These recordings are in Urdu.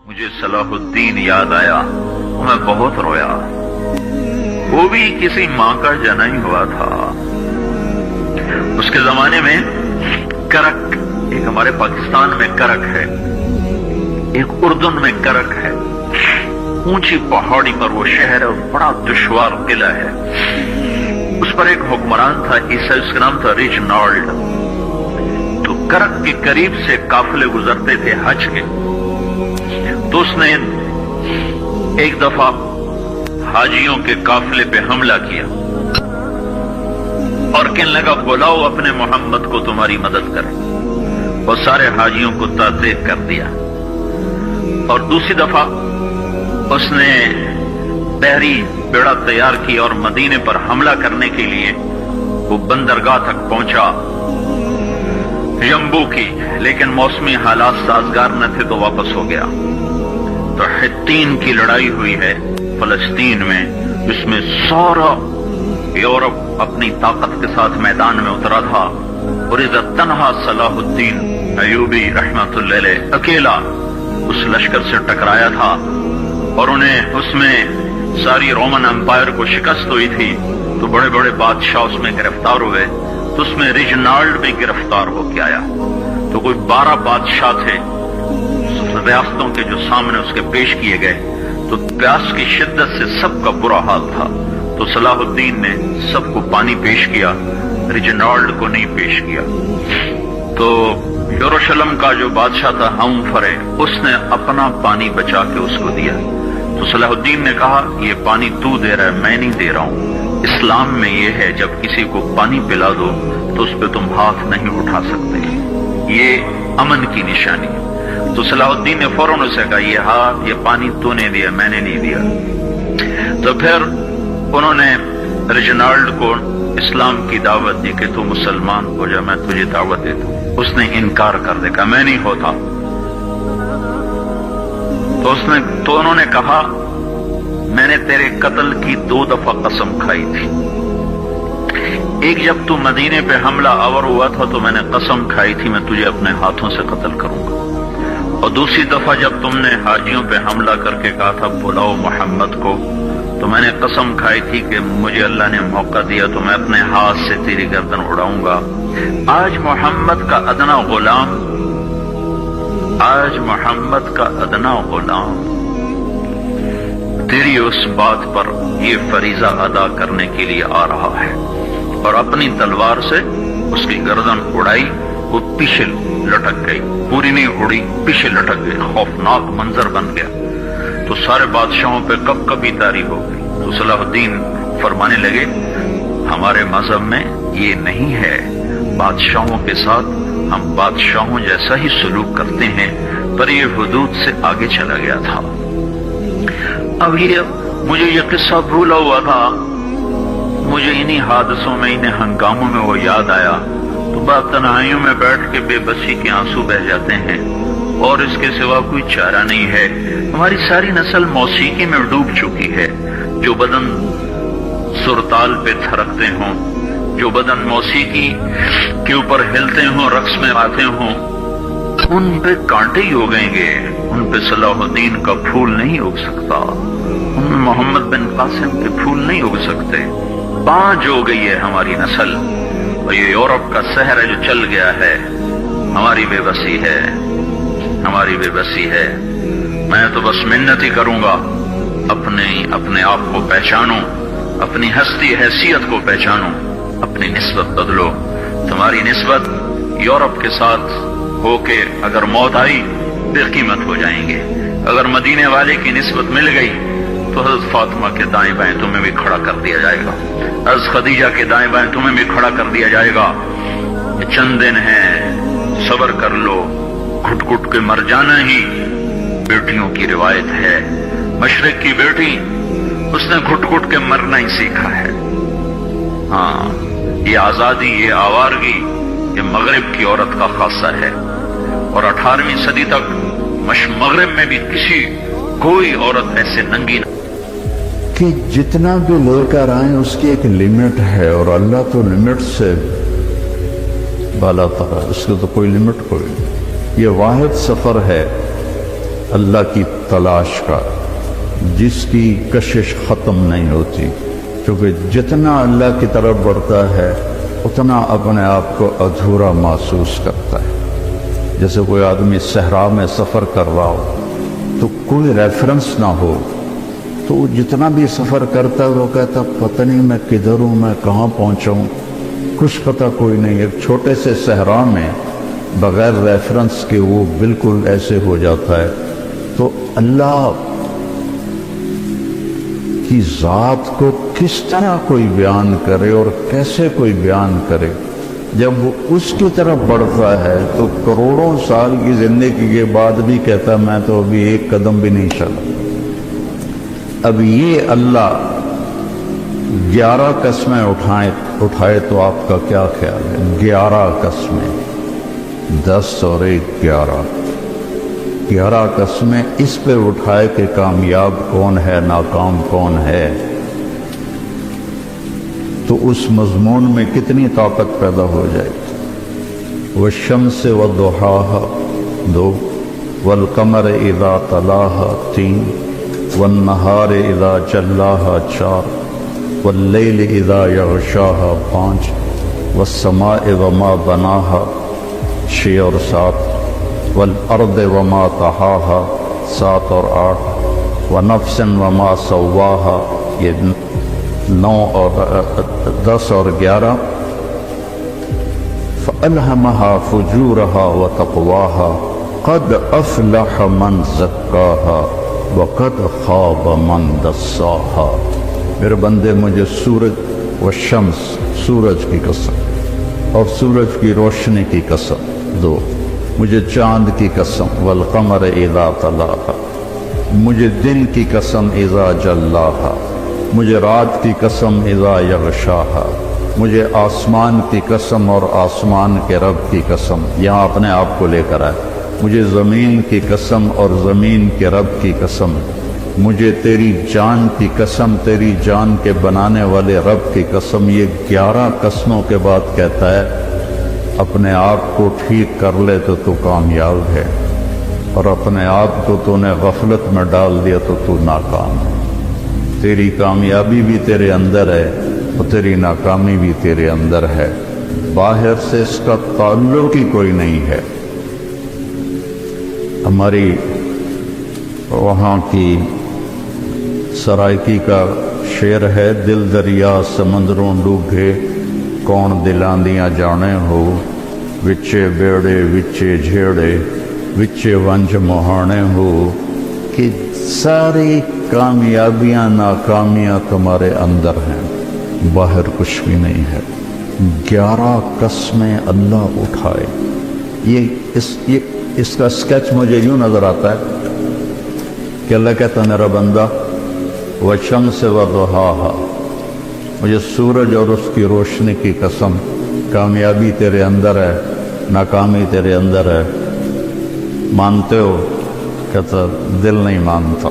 مجھے صلاح الدین یاد آیا، میں بہت رویا۔ وہ بھی کسی ماں کا جنا ہی ہوا تھا۔ اس کے زمانے میں کرک، ایک ہمارے پاکستان میں کرک ہے، ایک اردن میں کرک ہے، اونچی پہاڑی پر وہ شہر ہے اور بڑا دشوار قلعہ ہے۔ اس پر ایک حکمران تھا عیسائی، اس کا نام تھا ریجنالڈ۔ تو کرک کے قریب سے قافلے گزرتے تھے حج کے، تو اس نے ایک دفعہ حاجیوں کے قافلے پہ حملہ کیا اور کہنے لگا بلاؤ اپنے محمد کو تمہاری مدد کرے، اور سارے حاجیوں کو تعطیل کر دیا۔ اور دوسری دفعہ اس نے بحری بیڑا تیار کیا اور مدینے پر حملہ کرنے کے لیے وہ بندرگاہ تک پہنچا یمبو کی، لیکن موسمی حالات سازگار نہ تھے تو واپس ہو گیا۔ تو حطین کی لڑائی ہوئی ہے فلسطین میں، جس میں سارا یورپ اپنی طاقت کے ساتھ میدان میں اترا تھا، اور اذا تنہا صلاح الدین ایوبی رحمت اللہ علیہ اکیلا اس لشکر سے ٹکرایا تھا، اور انہیں اس میں ساری رومن امپائر کو شکست ہوئی تھی۔ تو بڑے بڑے بادشاہ اس میں گرفتار ہوئے، تو اس میں ریجنالڈ بھی گرفتار ہو کے آیا۔ تو کوئی 12 بادشاہ تھے ریاستوں کے جو سامنے اس کے پیش کیے گئے، تو پیاس کی شدت سے سب کا برا حال تھا۔ تو صلاح الدین نے سب کو پانی پیش کیا، ریجنالڈ کو نہیں پیش کیا۔ تو یروشلم کا جو بادشاہ تھا ہمفرے، اس نے اپنا پانی بچا کے اس کو دیا۔ تو صلاح الدین نے کہا یہ پانی تو دے رہا ہے، میں نہیں دے رہا ہوں۔ اسلام میں یہ ہے جب کسی کو پانی پلا دو تو اس پہ تم ہاتھ نہیں اٹھا سکتے، یہ امن کی نشانی ہے۔ تو صلاح الدین نے فوراً اسے کہا یہ پانی تو نے دیا، میں نے نہیں دیا۔ تو پھر انہوں نے ریجنالڈ کو اسلام کی دعوت دی کہ تو مسلمان ہو جا، میں تجھے دعوت دیتا ہوں۔ اس نے انکار کر دیا، کہا میں نہیں ہوتا۔ تو انہوں نے کہا میں نے تیرے قتل کی 2 دفعہ قسم کھائی تھی۔ ایک جب تو مدینے پہ حملہ آور ہوا تھا تو میں نے قسم کھائی تھی میں تجھے اپنے ہاتھوں سے قتل کروں گا، اور دوسری دفعہ جب تم نے حاجیوں پہ حملہ کر کے کہا تھا بلاؤ محمد کو، تو میں نے قسم کھائی تھی کہ مجھے اللہ نے موقع دیا تو میں اپنے ہاتھ سے تیری گردن اڑاؤں گا۔ آج محمد کا ادنا غلام تیری اس بات پر یہ فریضہ ادا کرنے کے لیے آ رہا ہے، اور اپنی تلوار سے اس کی گردن اڑائی، وہ پیچھے لٹک گئی، پوری نہیں اڑی، پیچھے لٹک گئی۔ خوفناک منظر بن گیا۔ تو سارے بادشاہوں پہ کب کبھی تاری ہو گئی۔ تو صلاح الدین فرمانے لگے ہمارے مذہب میں یہ نہیں ہے، بادشاہوں کے ساتھ ہم بادشاہوں جیسا ہی سلوک کرتے ہیں، پر یہ حدود سے آگے چلا گیا تھا۔ اب مجھے یہ قصہ بھولا ہوا تھا، مجھے انہی حادثوں میں، انہی ہنگاموں میں وہ یاد آیا، تو بعد تنہائیوں میں بیٹھ کے بے بسی کے آنسو بہہ جاتے ہیں، اور اس کے سوا کوئی چارہ نہیں ہے۔ ہماری ساری نسل موسیقی میں ڈوب چکی ہے، جو بدن سرتال پہ تھرکتے ہوں، جو بدن موسیقی کے اوپر ہلتے ہوں، رقص میں آتے ہوں، ان پہ کانٹے ہی اگیں گے، ان پہ صلاح الدین کا پھول نہیں اگ سکتا، ان میں محمد بن قاسم کے پھول نہیں اگ سکتے۔ پانچ ہو گئی ہے ہماری نسل، اور یہ یورپ کا سحر ہے جو چل گیا ہے۔ ہماری بے بسی ہے، ہماری بے بسی ہے۔ میں تو بس منت ہی کروں گا اپنے آپ کو پہچانو، اپنی ہستی حیثیت کو پہچانو، اپنی نسبت بدلو۔ تمہاری نسبت یورپ کے ساتھ ہو کے اگر موت آئی بے قیمت ہو جائیں گے، اگر مدینے والے کی نسبت مل گئی تو حضرت فاطمہ کے دائیں بائیں تمہیں بھی کھڑا کر دیا جائے گا، حضرت خدیجہ کے دائیں بائیں تمہیں بھی کھڑا کر دیا جائے گا۔ یہ چند دن ہیں، صبر کر لو، گھٹ گھٹ کے مر جانا ہی بیٹیوں کی روایت ہے۔ مشرق کی بیٹی، اس نے گھٹ گھٹ کے مرنا ہی سیکھا ہے۔ ہاں، یہ آزادی، یہ آوارگی، یہ مغرب کی عورت کا خاصہ ہے، اور 18ویں صدی تک مغرب میں بھی کوئی عورت ایسے ننگی نہ کہ جتنا بھی لے کر آئیں اس کی ایک لمٹ ہے، اور اللہ تو لمٹ سے بالا تر ہے، اس کی تو کوئی لمٹ کوئی نہیں۔ یہ واحد سفر ہے اللہ کی تلاش کا، جس کی کشش ختم نہیں ہوتی، کیونکہ جتنا اللہ کی طرف بڑھتا ہے اتنا اپنے آپ کو ادھورا محسوس کرتا ہے۔ جیسے کوئی آدمی صحرا میں سفر کر رہا ہو تو کوئی ریفرنس نہ ہو، تو وہ جتنا بھی سفر کرتا ہے وہ کہتا پتہ نہیں میں کدھر ہوں، میں کہاں پہنچا ہوں، کچھ پتہ کوئی نہیں۔ ایک چھوٹے سے صحرا میں بغیر ریفرنس کے وہ بالکل ایسے ہو جاتا ہے۔ تو اللہ کی ذات کو کس طرح کوئی بیان کرے اور کیسے کوئی بیان کرے؟ جب وہ اس کی طرف بڑھتا ہے تو کروڑوں سال کی زندگی کے بعد بھی کہتا میں تو ابھی ایک قدم بھی نہیں چلا۔ اب یہ اللہ 11 قسمیں اٹھائے تو آپ کا کیا خیال ہے؟ 11 قسمیں، 10 اور 1 11 قسمیں اس پہ اٹھائے کہ کامیاب کون ہے، ناکام کون ہے، تو اس مضمون میں کتنی طاقت پیدا ہو جائے گی۔ والشمس والضحاها 2، والقمر اذا تلاها 3، والنہار اذا جلاها 4، واللیل اذا یغشاها 5، والسماء وما بناها 6 اور 7، والارض وما طحاها 7 اور 8، ونفس وما سواها یہ 9 اور 10 اور 11، فألهمها فجورها وتقواها قد افلح من زکاها وقد خاب من دساها۔ میرے بندے مجھے سورج والشمس، سورج کی قسم اور سورج کی روشنی کی قسم 2، مجھے چاند کی قسم والقمر اذا طلاها، مجھے دن کی قسم اذا جلاها، مجھے رات کی قسم اذا یغشاها، مجھے آسمان کی قسم اور آسمان کے رب کی قسم، یہاں اپنے آپ کو لے کر آئے، مجھے زمین کی قسم اور زمین کے رب کی قسم، مجھے تیری جان کی قسم، تیری جان کے بنانے والے رب کی قسم۔ یہ 11 قسموں کے بعد کہتا ہے اپنے آپ کو ٹھیک کر لے تو تو کامیاب ہے، اور اپنے آپ کو تو نے غفلت میں ڈال دیا تو تو ناکام ہے۔ تیری کامیابی بھی تیرے اندر ہے اور تیری ناکامی بھی تیرے اندر ہے، باہر سے اس کا تعلق ہی کوئی نہیں ہے۔ ہماری وہاں کی سرائکی کا شعر ہے، دل دریا سمندروں ڈوبے کون دلاندیاں جانے ہو، وچے بیڑے وچے جھیڑے وچے ونج مہانے ہو، کہ ساری کامیابیاں ناکامیاں تمہارے اندر ہیں، باہر کچھ بھی نہیں ہے۔ 11 قسمیں اللہ اٹھائے۔ اس کا سکیچ مجھے یوں نظر آتا ہے کہ اللہ کہتا میرا بندہ والشمس وضحاها، مجھے سورج اور اس کی روشنی کی قسم، کامیابی تیرے اندر ہے، ناکامی تیرے اندر ہے، مانتے ہو؟ کہتا دل نہیں مانتا۔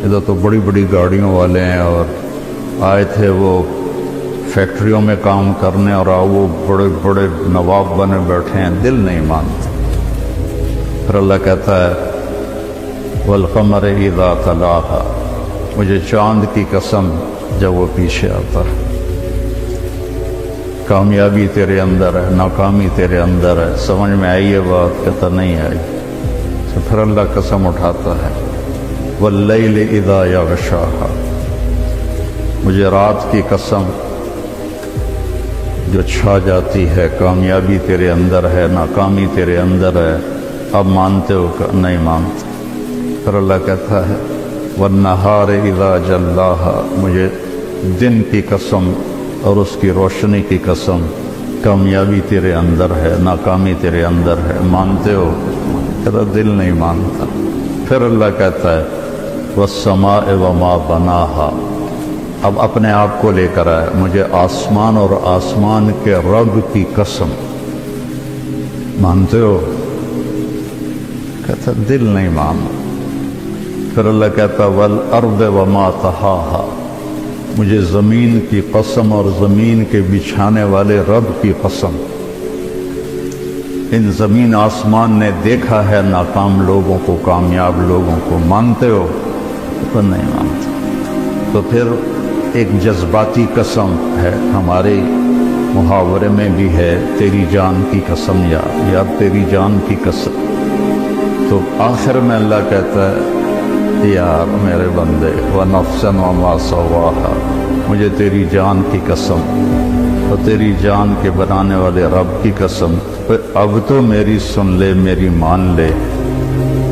ادھر تو بڑی بڑی گاڑیوں والے ہیں اور آئے تھے وہ فیکٹریوں میں کام کرنے، اور وہ بڑے بڑے نواب بنے بیٹھے ہیں، دل نہیں مانتا۔ پھر اللہ کہتا ہے والقمر اذا تلاها، مجھے چاند کی قسم جب وہ پیچھے آتا ہے۔ کامیابی تیرے اندر ہے، ناکامی تیرے اندر ہے، سمجھ میں آئی ہے بات؟ کہتا نہیں آئی۔ تو پھر اللہ قسم اٹھاتا ہے واللیل اذا یغشاها، مجھے رات کی قسم جو چھا جاتی ہے، کامیابی تیرے اندر ہے، ناکامی تیرے اندر ہے، اب مانتے ہو کہ نہیں مانتے؟ پھر اللہ کہتا ہے والنہار اذا جلاها، مجھے دن کی قسم اور اس کی روشنی کی قسم، کامیابی تیرے اندر ہے، ناکامی تیرے اندر ہے، مانتے ہو؟ کہتا دل نہیں مانتا۔ پھر اللہ کہتا ہے والسماء وما بناها، اب اپنے آپ کو لے کر آئے، مجھے آسمان اور آسمان کے رب کی قسم، مانتے ہو؟ کہتا دل نہیں مانتا۔ پھر اللہ کہتا والارض وما طحاها، مجھے زمین کی قسم اور زمین کے بچھانے والے رب کی قسم، ان زمین آسمان نے دیکھا ہے ناکام لوگوں کو کامیاب لوگوں کو، مانتے ہو؟ تو نہیں مانتے۔ تو پھر ایک جذباتی قسم ہے، ہمارے محاورے میں بھی ہے، تیری جان کی قسم یا تیری جان کی قسم۔ تو آخر میں اللہ کہتا ہے یار میرے بندے وَنَفْسًا وَمَا سَوَّاهَا، مجھے تیری جان کی قسم اور تیری جان کے بنانے والے رب کی قسم، اب تو میری سن لے، میری مان لے،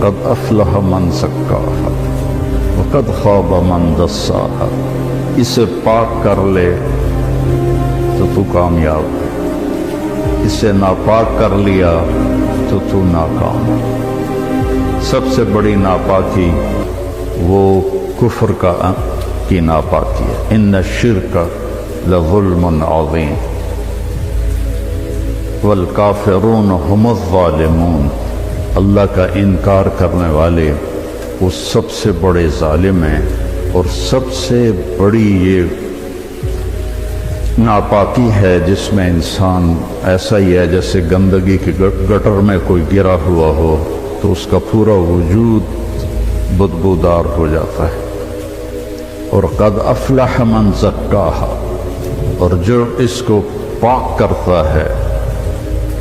قد افلح من زکاها وقد خاب من دساها، اسے پاک کر لے تو کامیاب، اسے ناپاک کر لیا تو ناکام۔ سب سے بڑی ناپاکی وہ کفر کی ناپاکی ہے، ان الشرک لظلم عظیم والکافرون هم الظالمون، اللہ کا انکار کرنے والے وہ سب سے بڑے ظالم ہیں، اور سب سے بڑی یہ ناپاکی ہے جس میں انسان ایسا ہی ہے جیسے گندگی کے گٹر میں کوئی گرا ہوا ہو تو اس کا پورا وجود بدبودار ہو جاتا ہے۔ اور قد افلح من زکاہا، اور جو اس کو پاک کرتا ہے،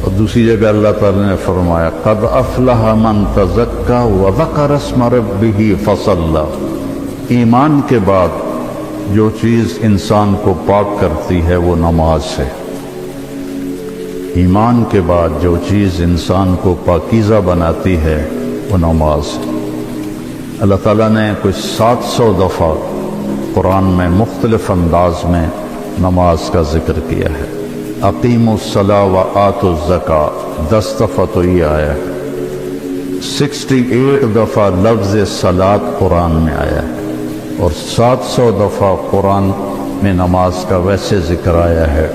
اور دوسری جگہ اللہ تعالی نے فرمایا قد افلح من تزکا وذکر اسم ربہ فصلی، ایمان کے بعد جو چیز انسان کو پاک کرتی ہے وہ نماز ہے، ایمان کے بعد جو چیز انسان کو پاکیزہ بناتی ہے وہ نماز ہے۔ اللہ تعالیٰ نے کوئی 700 دفعہ قرآن میں مختلف انداز میں نماز کا ذکر کیا ہے۔ اقیموا الصلاۃ وآتوا الزکاۃ 10 دفعہ تو یہ آیا ہے، 68 دفعہ لفظ صلاۃ قرآن میں آیا ہے، اور 700 دفعہ قرآن میں نماز کا ویسے ذکر آیا ہے،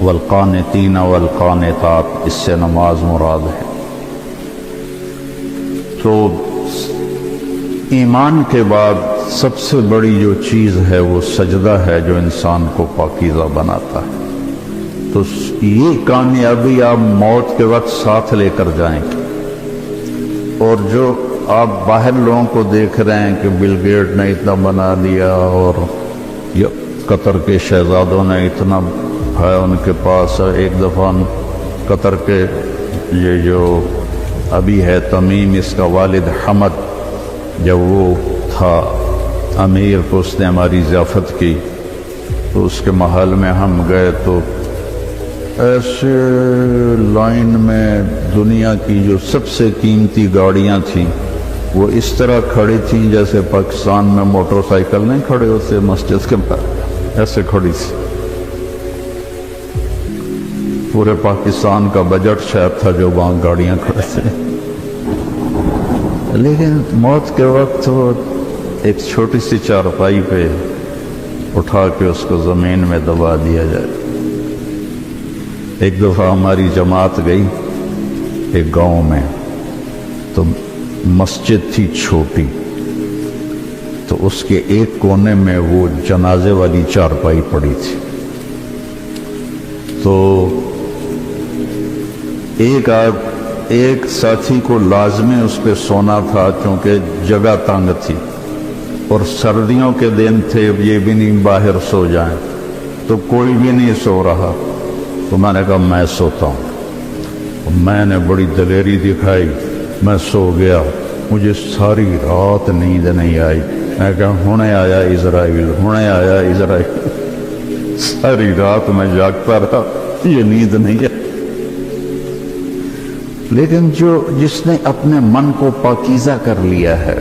والقانتین والقانتات، اس سے نماز مراد ہے۔ تو ایمان کے بعد سب سے بڑی جو چیز ہے وہ سجدہ ہے جو انسان کو پاکیزہ بناتا ہے۔ تو یہ کامیابی آپ موت کے وقت ساتھ لے کر جائیں گے۔ اور جو آپ باہر لوگوں کو دیکھ رہے ہیں کہ بل گیٹ نے اتنا بنا لیا اور قطر کے شہزادوں نے اتنا ہے ان کے پاس، ایک دفعہ قطر کے یہ جو ابھی ہے تمیم، اس کا والد حمد، جب وہ تھا امیر تو اس نے ہماری ضیافت کی، تو اس کے محل میں ہم گئے تو ایسے لائن میں دنیا کی جو سب سے قیمتی گاڑیاں تھیں وہ اس طرح کھڑی تھیں جیسے پاکستان میں موٹر سائیکل نہیں کھڑے ہوتے مسجد کے پاس، ایسے کھڑی تھی۔ پورے پاکستان کا بجٹ شاید تھا جو وہاں گاڑیاں کھڑے تھے، لیکن موت کے وقت وہ ایک چھوٹی سی چارپائی پہ اٹھا کے اس کو زمین میں دبا دیا جائے۔ ایک دفعہ ہماری جماعت گئی ایک گاؤں میں، تو مسجد تھی چھوٹی، تو اس کے ایک کونے میں وہ جنازے والی چارپائی پڑی تھی، تو ایک ساتھی کو لازمی اس پہ سونا تھا کیونکہ جگہ تنگ تھی، اور سردیوں کے دن تھے، یہ بھی نہیں باہر سو جائیں، تو کوئی بھی نہیں سو رہا، تو میں نے کہا میں سوتا ہوں۔ میں نے بڑی دلیری دکھائی، میں سو گیا، مجھے ساری رات نیند نہیں آئی۔ میں کہا ہونے آیا اسرائیل، ہونے آیا اسرائیل، ساری رات میں جاگتا رہا، یہ نیند نہیں ہے۔ لیکن جس نے اپنے من کو پاکیزہ کر لیا ہے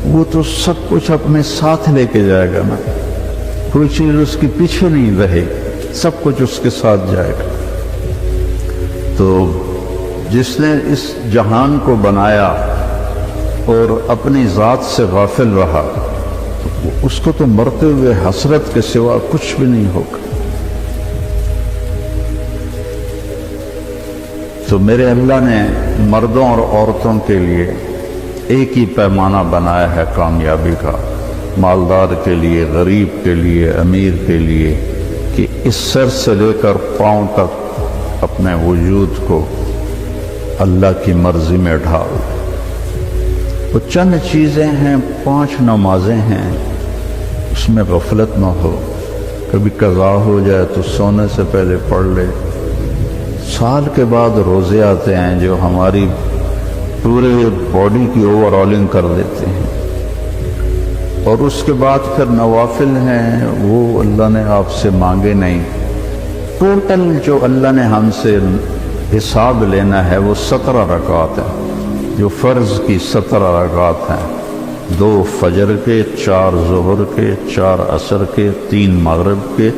وہ تو سب کچھ اپنے ساتھ لے کے جائے گا نا، کوئی چیز اس کے پیچھے نہیں رہے، سب کچھ اس کے ساتھ جائے گا۔ تو جس نے اس جہان کو بنایا اور اپنی ذات سے غافل رہا، اس کو تو مرتے ہوئے حسرت کے سوا کچھ بھی نہیں ہوگا۔ تو میرے اللہ نے مردوں اور عورتوں کے لیے ایک ہی پیمانہ بنایا ہے کامیابی کا، مالدار کے لیے، غریب کے لیے، امیر کے لیے، کہ اس سر سے لے کر پاؤں تک اپنے وجود کو اللہ کی مرضی میں ڈھال۔ وہ چند چیزیں ہیں، 5 نمازیں ہیں، اس میں غفلت نہ ہو۔ کبھی قضا ہو جائے تو سونے سے پہلے پڑھ لے۔ سال کے بعد روزے آتے ہیں جو ہماری پورے باڈی کی اوور آلنگ کر دیتے ہیں، اور اس کے بعد پھر نوافل ہیں، وہ اللہ نے آپ سے مانگے نہیں۔ ٹوٹل جو اللہ نے ہم سے حساب لینا ہے وہ 17 رکعات ہیں، جو فرض کی 17 رکعات ہیں، 2 فجر کے، 4 ظہر کے، 4 عصر کے، 3 مغرب کے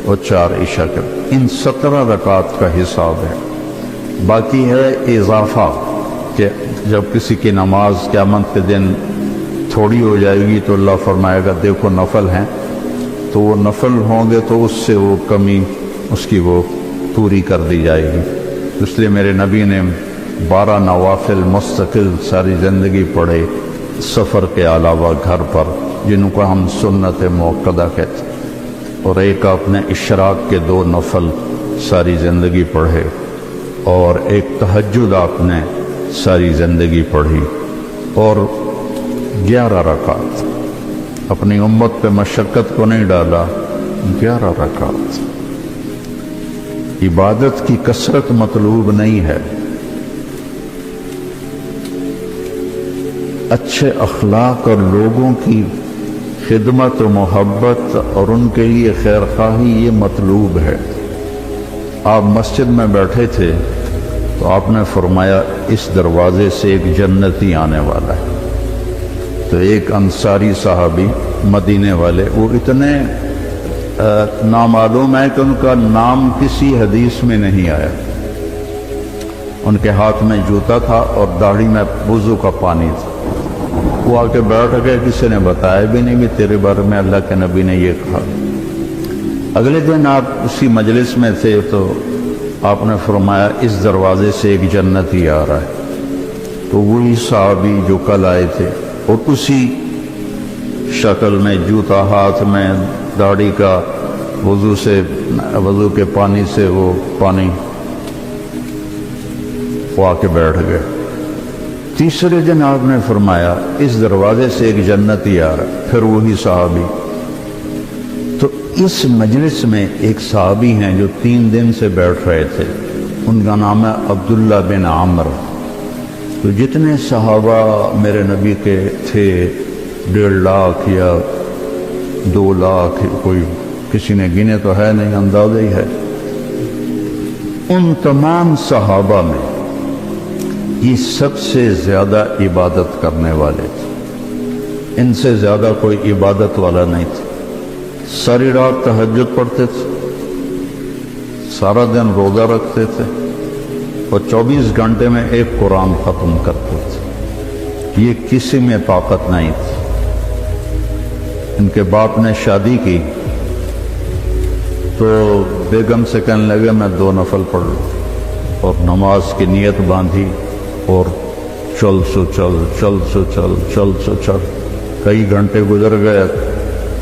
اور 4 عشاء کے۔ ان 17 رکعات کا حساب ہے۔ باقی ہے اضافہ، کہ جب کسی کی نماز قیامت کے دن تھوڑی ہو جائے گی تو اللہ فرمائے گا دیکھو نفل ہیں، تو وہ نفل ہوں گے تو اس سے وہ کمی اس کی وہ پوری کر دی جائے گی۔ اس لیے میرے نبی نے 12 نوافل مستقل ساری زندگی پڑھے، سفر کے علاوہ گھر پر، جن کو ہم سنت موقدہ کہتے ہیں، اور ایک آپ نے اشراق کے 2 نفل ساری زندگی پڑھے، اور ایک تہجد آپ نے ساری زندگی پڑھی، اور 11 رکعت۔ اپنی امت پہ مشقت کو نہیں ڈالا، 11 رکعت۔ عبادت کی کثرت مطلوب نہیں ہے، اچھے اخلاق اور لوگوں کی خدمت و محبت اور ان کے لیے خیر خواہی یہ مطلوب ہے۔ آپ مسجد میں بیٹھے تھے تو آپ نے فرمایا اس دروازے سے ایک جنتی آنے والا ہے، تو ایک انصاری صحابی مدینے والے، وہ اتنے نامعلوم ہے کہ ان کا نام کسی حدیث میں نہیں آیا، ان کے ہاتھ میں جوتا تھا اور داڑھی میں وضو کا پانی تھا۔ وہ آ کے بیٹھ گئے، کسی نے بتایا بھی نہیں بھی تیرے بارے میں اللہ کے نبی نے یہ کہا۔ اگلے دن آپ اسی مجلس میں تھے تو آپ نے فرمایا اس دروازے سے ایک جنتی آ رہا ہے، تو وہی صحابی جو کل آئے تھے اور اسی شکل میں جوتا ہاتھ میں، داڑھی کا وضو کے پانی سے وہ پانی، وہ آ کے بیٹھ گئے۔ تیسرے دن آپ نے فرمایا اس دروازے سے ایک جنتی آ رہا، پھر وہی صحابی۔ تو اس مجلس میں ایک صحابی ہیں جو 3 دن سے بیٹھ رہے تھے، ان کا نام ہے عبداللہ بن عامر۔ تو جتنے صحابہ میرے نبی کے تھے، 1.5 لاکھ یا 2 لاکھ، کوئی کسی نے گنے تو ہے نہیں، اندازہ ہی ہے، ان تمام صحابہ میں یہ سب سے زیادہ عبادت کرنے والے تھے، ان سے زیادہ کوئی عبادت والا نہیں تھا۔ ساری رات تہجد پڑھتے تھے، سارا دن روزہ رکھتے تھے، اور 24 گھنٹے میں ایک قرآن ختم کرتے تھے۔ یہ کسی میں طاقت نہیں تھی۔ ان کے باپ نے شادی کی تو بیگم سے کہنے لگے میں 2 نفل پڑھ لوں، اور نماز کی نیت باندھی، اور چل سو چل چل سو چل چل سو چل، کئی گھنٹے گزر گئے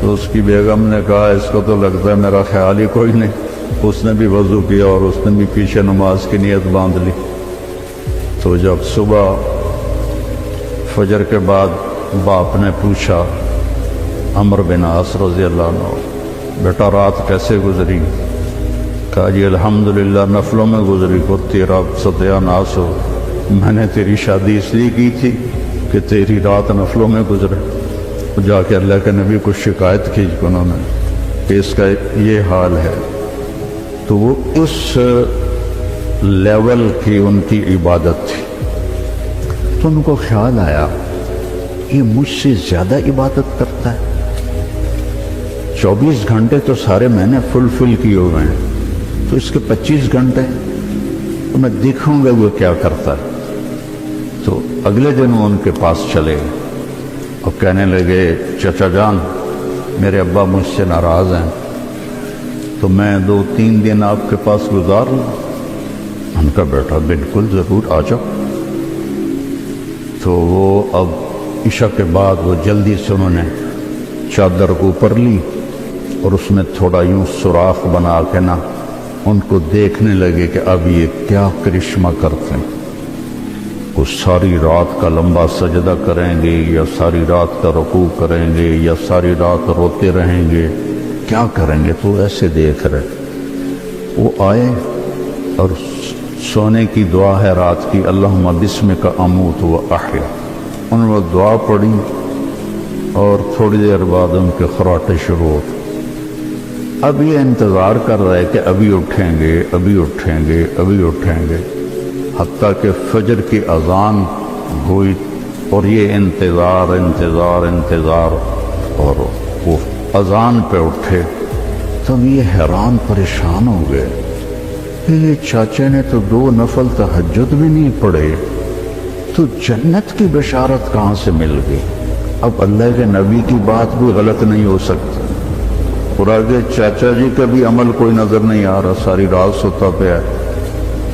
تو اس کی بیگم نے کہا اس کو تو لگتا ہے میرا خیال ہی کوئی نہیں۔ اس نے بھی وضو کیا اور اس نے بھی پیچھے نماز کی نیت باندھ لی۔ تو جب صبح فجر کے بعد باپ نے پوچھا عمر بن عاص رضی اللہ عنہ، بیٹا رات کیسے گزری؟ کہا جی الحمدللہ نفلوں میں گزری، کو تیرا ستیہ ناس ہو، میں نے تیری شادی اس لیے کی تھی کہ تیری رات نفلوں میں گزرے۔ جا کے اللہ کے نبی کو شکایت کی انہوں نے کہ اس کا یہ حال ہے۔ تو وہ اس لیول کی ان کی عبادت تھی۔ تو ان کو خیال آیا یہ مجھ سے زیادہ عبادت کرتا ہے، 24 گھنٹے تو سارے میں نے فل کیے ہوئے ہیں، تو اس کے 25 گھنٹے تو میں دیکھوں گا وہ کیا کرتا ہے۔ تو اگلے دن وہ ان کے پاس چلے اور کہنے لگے چچا جان میرے ابا مجھ سے ناراض ہیں، تو میں 2-3 دن آپ کے پاس گزار لوں؟ ان کا بیٹا بالکل ضرور آ جاؤ۔ تو وہ اب عشاء کے بعد وہ جلدی سے انہوں نے چادر کو اوپر لی اور اس میں تھوڑا یوں سوراخ بنا کے نا ان کو دیکھنے لگے کہ اب یہ کیا کرشمہ کرتے ہیں۔ وہ ساری رات کا لمبا سجدہ کریں گے یا ساری رات کا رکوع کریں گے یا ساری رات روتے رہیں گے، کیا کریں گے؟ تو ایسے دیکھ رہے۔ وہ آئے اور سونے کی دعا ہے رات کی، اللہم بسمک اموت و احیا، انہوں نے دعا پڑھی اور تھوڑی دیر بعد ان کے خراٹے شروع ہوتے۔ اب یہ انتظار کر رہے کہ ابھی اٹھیں گے، ابھی اٹھیں گے، ابھی اٹھیں گے، حتیٰ کہ فجر کی اذان ہوئی اور یہ انتظار انتظار انتظار، اور وہ اذان پہ اٹھے۔ تب یہ حیران پریشان ہو گئے کہ یہ چاچے نے تو 2 نفل تہجد بھی نہیں پڑھے، تو جنت کی بشارت کہاں سے مل گئی؟ اب اللہ کے نبی کی بات بھی غلط نہیں ہو سکتی، اور آگے چاچا جی کا بھی عمل کوئی نظر نہیں آ رہا، ساری رات سوتا پہ ہے۔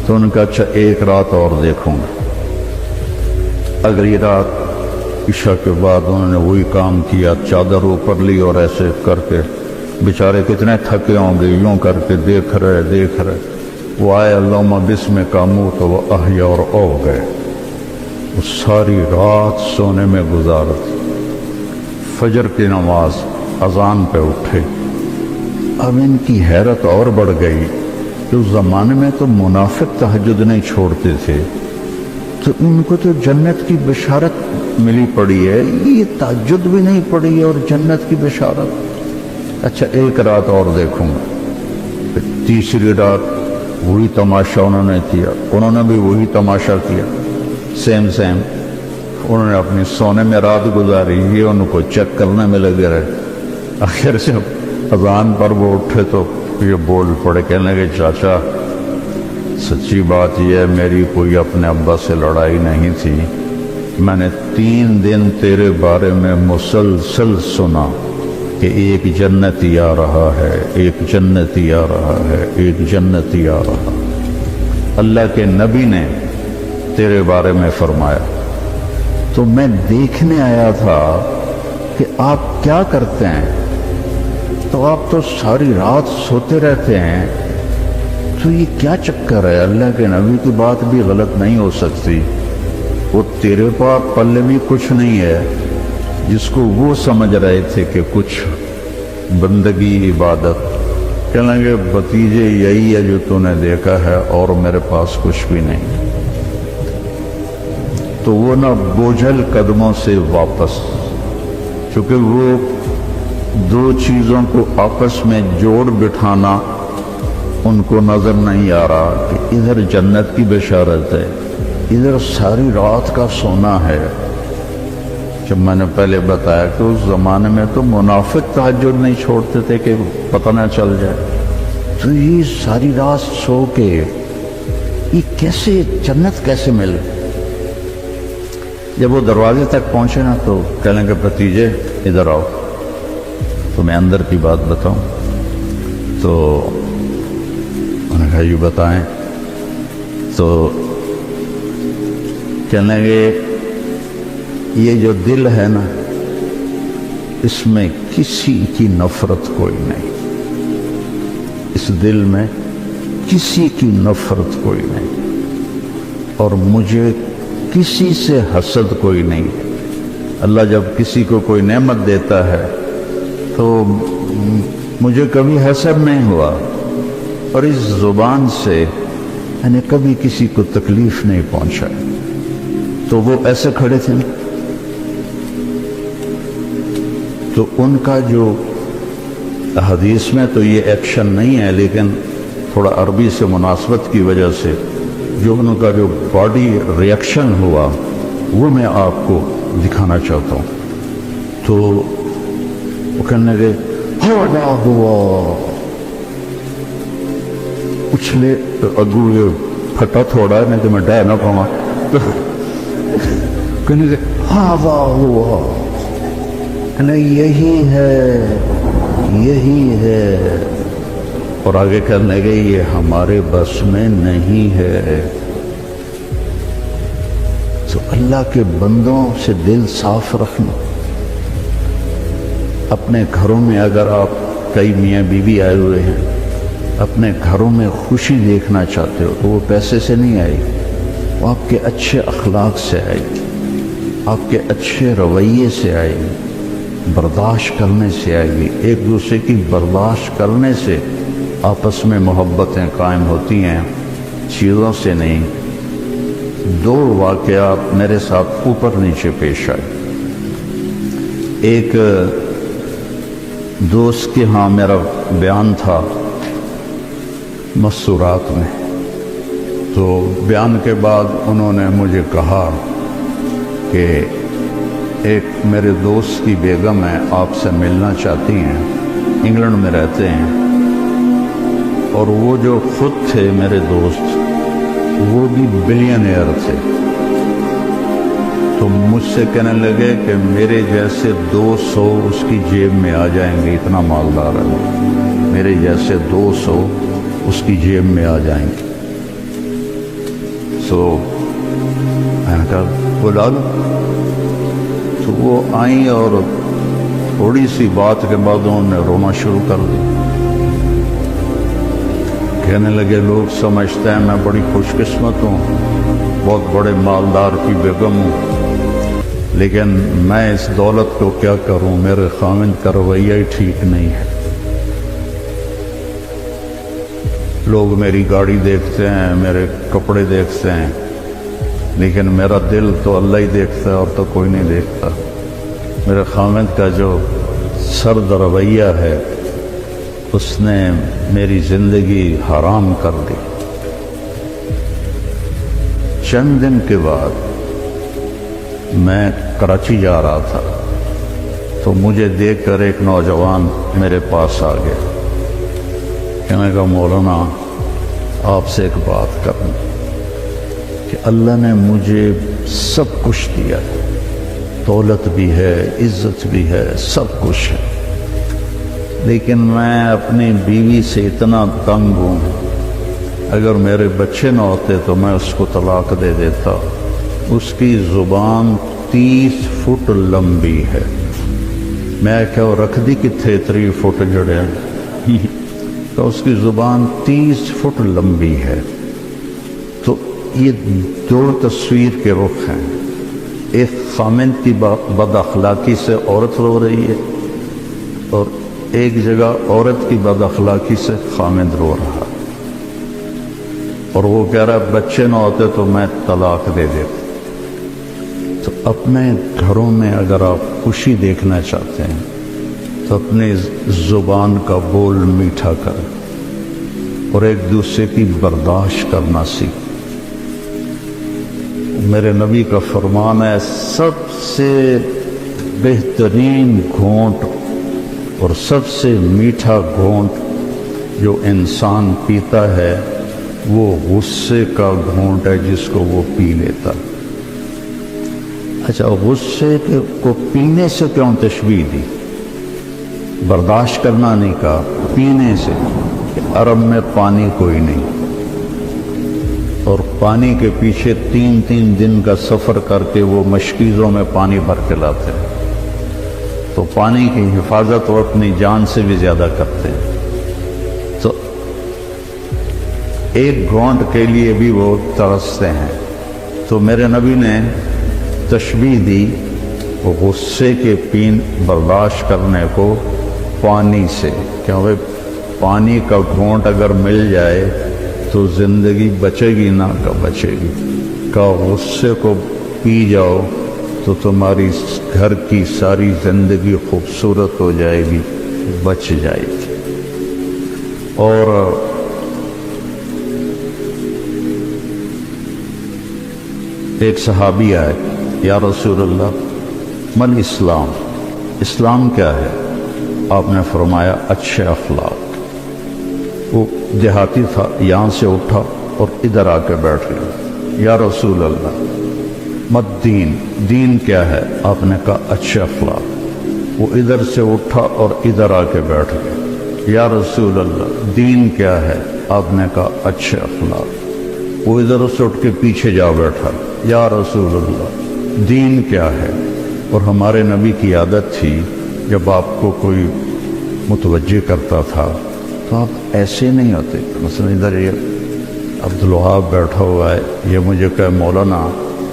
تو ان کا اچھا ایک رات اور دیکھوں گا۔ اگلی رات عشاء کے بعد انہوں نے وہی کام کیا، چادر اوپر لی اور ایسے کر کے، بیچارے کتنے تھکے ہوں گے، یوں کر کے دیکھ رہے۔ وہ آئے اللہم بسمک اموت و احیا اور او گئے۔ وہ ساری رات سونے میں گزارت، فجر کی نماز، اذان پہ اٹھے۔ اب ان کی حیرت اور بڑھ گئی کہ اس زمانے میں تو منافق تہجد نہیں چھوڑتے تھے، تو ان کو تو جنت کی بشارت ملی پڑی ہے، یہ تہجد بھی نہیں پڑی اور جنت کی بشارت۔ اچھا ایک رات اور دیکھوں گا۔ پھر تیسری رات وہی تماشا انہوں نے کیا، انہوں نے بھی وہی تماشا کیا، سیم انہوں نے اپنی سونے میں رات گزاری، یہ ان کو چیک کرنے میں لگے رہے۔ آخر سے اذان پر وہ اٹھے تو یہ بول پڑے، کہنے لگے چاچا سچی بات یہ ہے، میری کوئی اپنے ابا سے لڑائی نہیں تھی، میں نے 3 دن تیرے بارے میں مسلسل سنا کہ ایک جنتی آ رہا ہے، ایک جنتی آ رہا ہے، ایک جنتی آ رہا۔ اللہ کے نبی نے تیرے بارے میں فرمایا، تو میں دیکھنے آیا تھا کہ آپ کیا کرتے ہیں، تو آپ تو ساری رات سوتے رہتے ہیں، تو یہ کیا چکر ہے؟ اللہ کے نبی کی بات بھی غلط نہیں ہو سکتی، وہ تیرے پاس پلے بھی کچھ نہیں ہے، جس کو وہ سمجھ رہے تھے کہ کچھ بندگی عبادت۔ کہنے لگے بھتیجے یہی ہے جو تو نے دیکھا ہے، اور میرے پاس کچھ بھی نہیں۔ تو وہ نہ بوجھل قدموں سے واپس، چونکہ وہ 2 چیزوں کو آپس میں جوڑ بٹھانا ان کو نظر نہیں آ رہا کہ ادھر جنت کی بشارت ہے، ادھر ساری رات کا سونا ہے۔ جب میں نے پہلے بتایا کہ اس زمانے میں تو منافق تہجد نہیں چھوڑتے تھے کہ پتہ نہ چل جائے، تو یہ ساری رات سو کے یہ کیسے جنت کیسے مل؟ جب وہ دروازے تک پہنچے نا تو کہنے لگے بھتیجے ادھر آؤ، تو میں اندر کی بات بتاؤں۔ تو انہوں نے کہا یہ بتائیں۔ تو کہنے لگے یہ جو دل ہے نا، اس میں کسی کی نفرت کوئی نہیں، اس دل میں کسی کی نفرت کوئی نہیں، اور مجھے کسی سے حسد کوئی نہیں۔ اللہ جب کسی کو کوئی نعمت دیتا ہے تو مجھے کبھی حسد نہیں ہوا، اور اس زبان سے میں نے کبھی کسی کو تکلیف نہیں پہنچائی۔ تو وہ ایسے کھڑے تھے، تو ان کا جو حدیث میں تو یہ ایکشن نہیں ہے، لیکن تھوڑا عربی سے مناسبت کی وجہ سے جو ان کا جو باڈی ریئیکشن ہوا وہ میں آپ کو دکھانا چاہتا ہوں۔ تو وہ کہنے لگے ہوا اچھلے اگو یہ پھٹا تھوڑا نہیں تو میں ڈر نہ پاؤں، تو کہنے لگے ہاں واہ ہوا، یہی ہے یہی ہے، اور آگے کہنے لگے یہ ہمارے بس میں نہیں ہے۔ تو اللہ کے بندوں سے دل صاف رکھنا۔ اپنے گھروں میں اگر آپ کئی میاں بیوی آئے ہوئے ہیں، اپنے گھروں میں خوشی دیکھنا چاہتے ہو تو وہ پیسے سے نہیں آئی، وہ آپ کے اچھے اخلاق سے آئے گی، آپ کے اچھے رویے سے آئے گی، برداشت کرنے سے آئے گی۔ ایک دوسرے کی برداشت کرنے سے آپس میں محبتیں قائم ہوتی ہیں، چیزوں سے نہیں۔ دو واقعات میرے ساتھ اوپر نیچے پیش آئے۔ ایک دوست کے ہاں میرا بیان تھا مستورات میں، تو بیان کے بعد انہوں نے مجھے کہا کہ ایک میرے دوست کی بیگم ہے، آپ سے ملنا چاہتی ہیں، انگلینڈ میں رہتے ہیں، اور وہ جو خود تھے میرے دوست وہ بھی بلینئر تھے۔ تو مجھ سے کہنے لگے کہ میرے جیسے 200 اس کی جیب میں آ جائیں گے، اتنا مالدار ہے، میرے جیسے 200 اس کی جیب میں آ جائیں گے۔ تو میں نے کہا بلا لو۔ تو وہ آئیں اور تھوڑی سی بات کے بعد انہوں نے رونا شروع کر دیا۔ کہنے لگے لوگ سمجھتے ہیں میں بڑی خوش قسمت ہوں، بہت بڑے مالدار کی بیگم ہوں، لیکن میں اس دولت کو کیا کروں، میرے خاوند کا رویہ ہی ٹھیک نہیں ہے۔ لوگ میری گاڑی دیکھتے ہیں، میرے کپڑے دیکھتے ہیں، لیکن میرا دل تو اللہ ہی دیکھتا ہے، اور تو کوئی نہیں دیکھتا۔ میرے خاوند کا جو سرد رویہ ہے اس نے میری زندگی حرام کر دی۔ چند دن کے بعد میں کراچی جا رہا تھا، تو مجھے دیکھ کر ایک نوجوان میرے پاس آ گیا، کہنے لگا مولانا آپ سے ایک بات کروں کہ اللہ نے مجھے سب کچھ دیا ہے، دولت بھی ہے، عزت بھی ہے، سب کچھ ہے، لیکن میں اپنی بیوی سے اتنا تنگ ہوں، اگر میرے بچے نہ ہوتے تو میں اس کو طلاق دے دیتا۔ اس کی زبان 30 فٹ لمبی ہے۔ میں کہ رکھ دی کتنے 30 فٹ جڑے تو اس کی زبان 30 فٹ لمبی ہے۔ تو یہ دو تصویر کے رخ ہیں، ایک خامند کی بد اخلاقی سے عورت رو رہی ہے، اور ایک جگہ عورت کی بد اخلاقی سے خامند رو رہا، اور وہ کہہ رہا ہے بچے نہ ہوتے تو میں طلاق دے دیتا۔ تو اپنے گھروں میں اگر آپ خوشی دیکھنا چاہتے ہیں تو اپنی زبان کا بول میٹھا کریں، اور ایک دوسرے کی برداشت کرنا سیکھیں۔ میرے نبی کا فرمان ہے سب سے بہترین گھونٹ اور سب سے میٹھا گھونٹ جو انسان پیتا ہے وہ غصے کا گھونٹ ہے جس کو وہ پی لیتا۔ اچھا، غصے کو پینے سے کیوں تشبیہ دی؟ برداشت کرنا نہیں کہا، پینے سے۔ کہ عرب میں پانی کوئی نہیں، اور پانی کے پیچھے 3 دن کا سفر کر کے وہ مشکیزوں میں پانی بھر کے لاتے ہیں، تو پانی کی حفاظت وہ اپنی جان سے بھی زیادہ کرتے ہیں، تو ایک گھونٹ کے لیے بھی وہ ترستے ہیں۔ تو میرے نبی نے تشبیہ دی وہ غصے کے برداشت کرنے کو پانی سے، کیونکہ پانی کا گھونٹ اگر مل جائے تو زندگی بچے گی نہ کہ بچے گی، کہ غصے کو پی جاؤ تو تمہاری گھر کی ساری زندگی خوبصورت ہو جائے گی، بچ جائے گی۔ اور ایک صحابی آئے، یا رسول اللہ من اسلام، اسلام کیا ہے؟ آپ نے فرمایا اچھے اخلاق۔ وہ دیہاتی تھا، یہاں سے اٹھا اور ادھر آ کے بیٹھ گیا، یا رسول اللہ مت دین، دین کیا ہے؟ آپ نے کہا اچھے اخلاق۔ وہ ادھر سے اٹھا اور ادھر آ کے بیٹھ گیا، یا رسول اللہ دین کیا ہے؟ آپ نے کہا اچھے اخلاق۔ وہ ادھر سے اٹھ کے پیچھے جا بیٹھا، یا رسول اللہ دین کیا ہے؟ اور ہمارے نبی کی عادت تھی جب آپ کو کوئی متوجہ کرتا تھا تو آپ ایسے نہیں ہوتے، مثلا ادھر یہ عبدالوہاب بیٹھا ہوا ہے، یہ مجھے کہے مولانا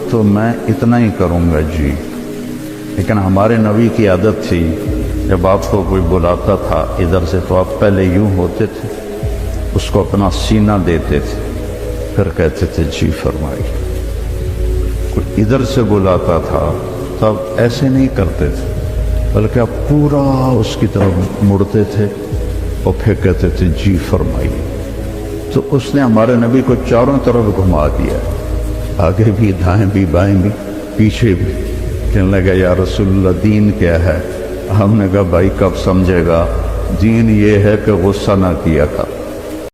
تو میں اتنا ہی کروں گا جی، لیکن ہمارے نبی کی عادت تھی جب آپ کو کوئی بلاتا تھا ادھر سے تو آپ پہلے یوں ہوتے تھے، اس کو اپنا سینہ دیتے تھے، پھر کہتے تھے جی فرمائیے۔ کوئی ادھر سے بلاتا تھا تب ایسے نہیں کرتے تھے، بلکہ آپ پورا اس کی طرف مڑتے تھے اور پھر کہتے تھے جی فرمائیے۔ تو اس نے ہمارے نبی کو چاروں طرف گھما دیا، آگے بھی، دائیں بھی، بائیں بھی، پیچھے بھی۔ کہنے لگا یا رسول اللہ دین کیا ہے؟ ہم نے کہا بھائی کب سمجھے گا، دین یہ ہے کہ غصہ نہ کیا تھا۔